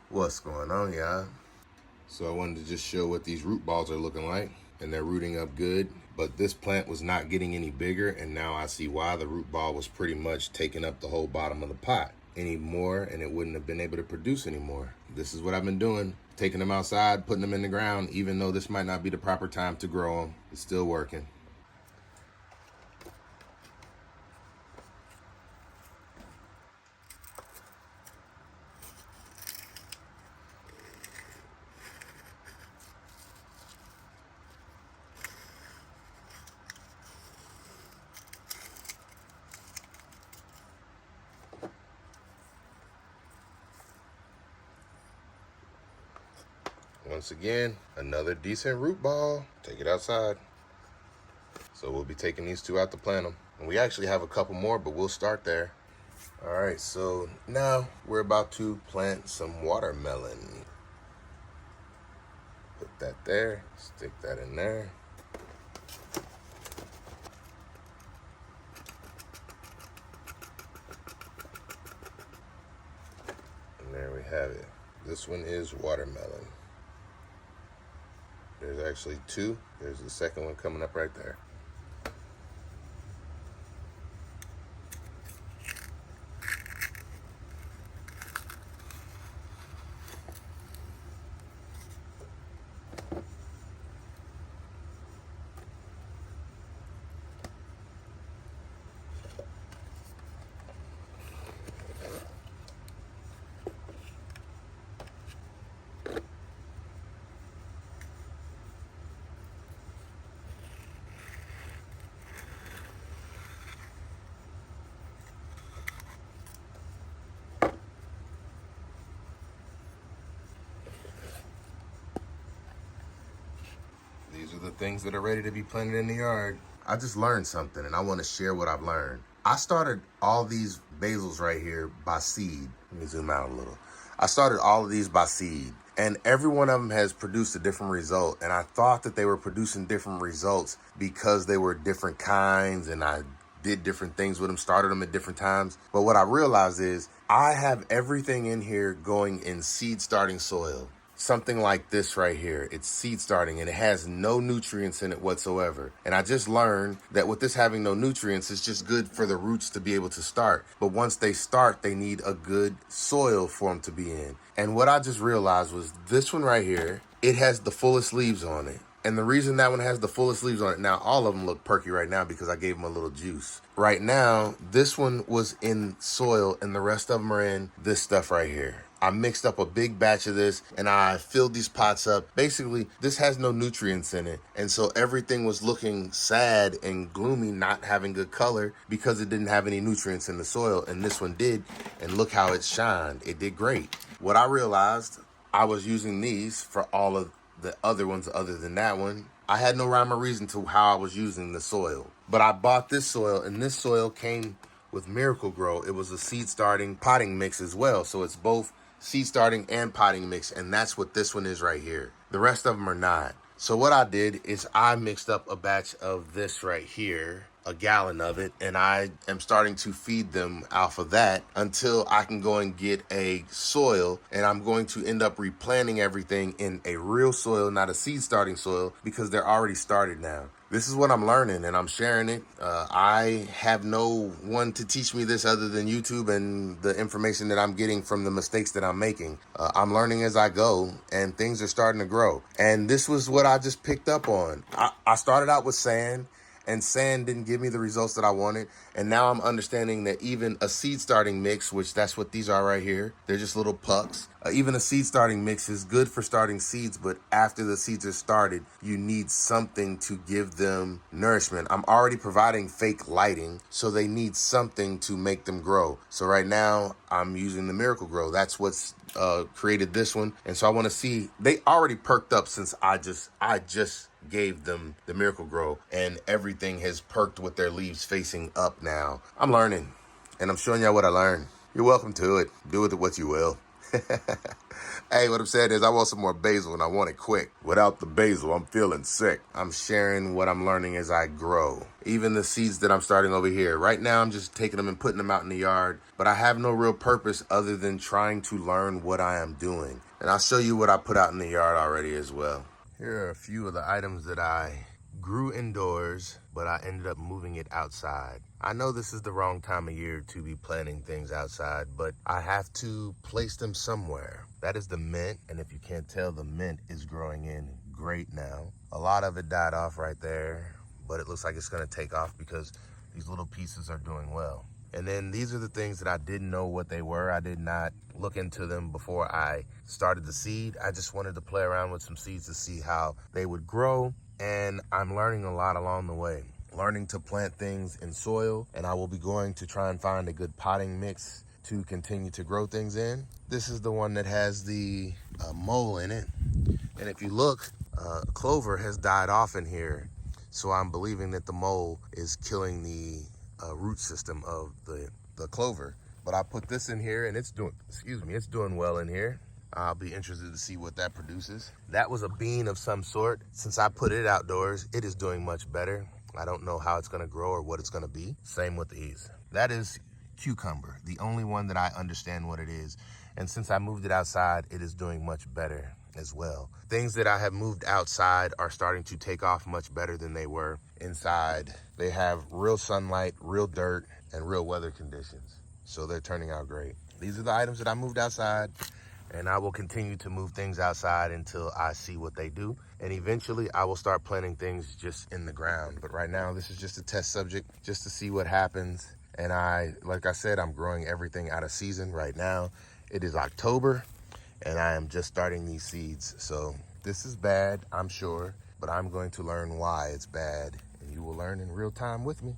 What's going on, y'all? So I wanted to just show what these root balls are looking like, and they're rooting up good. But this plant was not getting any bigger, and now I see why. The root ball was pretty much taking up the whole bottom of the pot anymore, and it wouldn't have been able to produce anymore. This is what I've been doing, taking them outside, putting them in the ground. Even though this might not be the proper time to grow them, it's still working. Once again, another decent root ball. Take it outside. So we'll be taking these two out to plant them. And we actually have a couple more, but we'll start there. All right, so now we're about to plant some watermelon. Put that there, stick that in there. And there we have it. This one is watermelon. There's actually two. There's the second one coming up right there. These are the things that are ready to be planted in the yard. I just learned something and I want to share what I've learned. I started all these basils right here by seed. Let me zoom out a little. I started all of these by seed, and every one of them has produced a different result. And I thought that they were producing different results because they were different kinds and I did different things with them, started them at different times. But what I realized is I have everything in here going in seed starting soil. Something like this right here. It's seed starting and it has no nutrients in it whatsoever. And I just learned that with this having no nutrients, it's just good for the roots to be able to start. But once they start, they need a good soil for them to be in. And what I just realized was this one right here, it has the fullest leaves on it. And the reason that one has the fullest leaves on it, now all of them look perky right now because I gave them a little juice. Right now, this one was in soil and the rest of them are in this stuff right here. I mixed up a big batch of this and I filled these pots up. Basically, this has no nutrients in it. And so everything was looking sad and gloomy, not having good color because it didn't have any nutrients in the soil. And this one did. And look how it shined. It did great. What I realized, I was using these for all of the other ones other than that one. I had no rhyme or reason to how I was using the soil. But I bought this soil and this soil came with Miracle-Gro. It was a seed starting potting mix as well. So it's both seed starting and potting mix, and that's what this one is right here. The rest of them are not. So what I did is I mixed up a batch of this right here, a gallon of it, and I am starting to feed them off of that until I can go and get a soil, and I'm going to end up replanting everything in a real soil, not a seed starting soil, because they're already started now. This is what I'm learning and I'm sharing it. I have no one to teach me this other than YouTube and the information that I'm getting from the mistakes that I'm making. I'm learning as I go and things are starting to grow. And this was what I just picked up on. I started out with sand, and sand didn't give me the results that I wanted. And now I'm understanding that even a seed starting mix, which that's what these are right here, they're just little pucks. Even a seed starting mix is good for starting seeds, but after the seeds are started, you need something to give them nourishment. I'm already providing fake lighting, so they need something to make them grow. So right now I'm using the Miracle-Gro. That's what's created this one. And so I want to see, they already perked up since I just gave them the Miracle-Gro, and everything has perked with their leaves facing up now. I'm learning and I'm showing y'all what I learned. You're welcome to it. Do with it what you will. Hey, what I'm saying is I want some more basil and I want it quick. Without the basil, I'm feeling sick. I'm sharing what I'm learning as I grow. Even the seeds that I'm starting over here. Right now, I'm just taking them and putting them out in the yard, but I have no real purpose other than trying to learn what I am doing. And I'll show you what I put out in the yard already as well. Here are a few of the items that I grew indoors, but I ended up moving it outside. I know this is the wrong time of year to be planting things outside, but I have to place them somewhere. That is the mint, and if you can't tell, the mint is growing in great now. A lot of it died off right there, but it looks like it's gonna take off because these little pieces are doing well. And then these are the things that I didn't know what they were. I did not look into them before I started the seed. I just wanted to play around with some seeds to see how they would grow. And I'm learning a lot along the way. Learning to plant things in soil, and I will be going to try and find a good potting mix to continue to grow things in. This is the one that has the mole in it. And if you look, clover has died off in here. So I'm believing that the mole is killing the root system of the clover. But I put this in here and it's doing well in here. I'll be interested to see what that produces. That was a bean of some sort. Since I put it outdoors, it is doing much better. I don't know how it's gonna grow or what it's gonna be. Same with these. That is cucumber, the only one that I understand what it is. And since I moved it outside, it is doing much better as well. Things that I have moved outside are starting to take off much better than they were inside. They have real sunlight, real dirt, and real weather conditions. So they're turning out great. These are the items that I moved outside, and I will continue to move things outside until I see what they do. And eventually I will start planting things just in the ground. But right now, this is just a test subject, just to see what happens. And like I said, I'm growing everything out of season right now. It is October, and I am just starting these seeds. So this is bad, I'm sure, but I'm going to learn why it's bad, and you will learn in real time with me.